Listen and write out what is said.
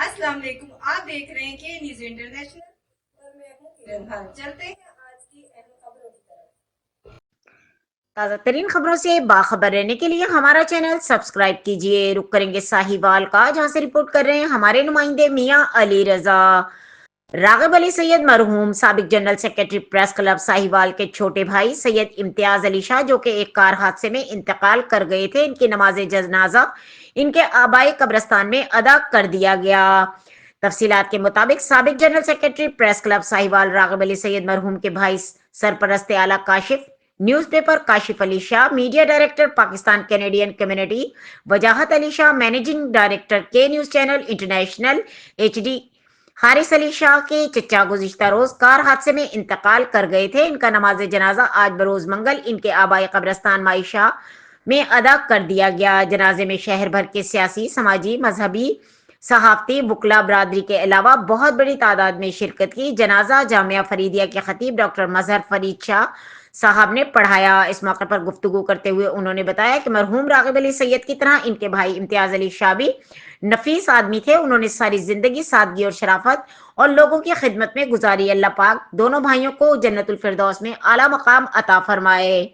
السلام علیکم، آپ دیکھ رہے ہیں کہ نیوز انٹرنیشنل اور میں ہوں کرن بھال۔ چلتے ہیں آج کی اہم خبروں کی طرف۔ تازہ ترین خبروں سے باخبر رہنے کے لیے ہمارا چینل سبسکرائب کیجیے۔ رک کریں گے ساہیوال کا، جہاں سے رپورٹ کر رہے ہیں ہمارے نمائندے میاں علی رضا۔ راغب علی سید مرحوم سابق general secretary press club Sahiwal کے چھوٹے بھائی سید امتیاز علی شاہ، جو کہ ایک کار حادثے میں انتقال کر گئے تھے، ان کی نماز جنازہ ان کے آبائی قبرستان میں ادا کر دیا گیا۔ تفصیلات کے مطابق سابق general secretary press club Sahiwal Raghib Ali Syed مرحوم کے بھائی سرپرست اعلیٰ Kashif newspaper Kashif Ali Shah, media director Pakistan Canadian community Wajahat Ali Shah, managing director K news channel international H D Haris Ali Shah کے چچا گزشتہ روز کار حادثے میں انتقال کر گئے تھے۔ ان کا نماز جنازہ آج بروز منگل ان کے آبائی قبرستان مائشہ میں ادا کر دیا گیا۔ جنازے میں شہر بھر کے سیاسی، سماجی، مذہبی، صحافتی، وکلاء برادری کے علاوہ بہت بڑی تعداد میں شرکت کی۔ جنازہ جامعہ فریدیہ کے خطیب ڈاکٹر مظہر فرید شاہ صاحب نے پڑھایا۔ اس موقع پر گفتگو کرتے ہوئے انہوں نے بتایا کہ مرحوم راغب علی سید کی طرح ان کے بھائی امتیاز علی شاہ بھی نفیس آدمی تھے۔ انہوں نے ساری زندگی سادگی اور شرافت اور لوگوں کی خدمت میں گزاری۔ اللہ پاک دونوں بھائیوں کو جنت الفردوس میں اعلیٰ مقام عطا فرمائے۔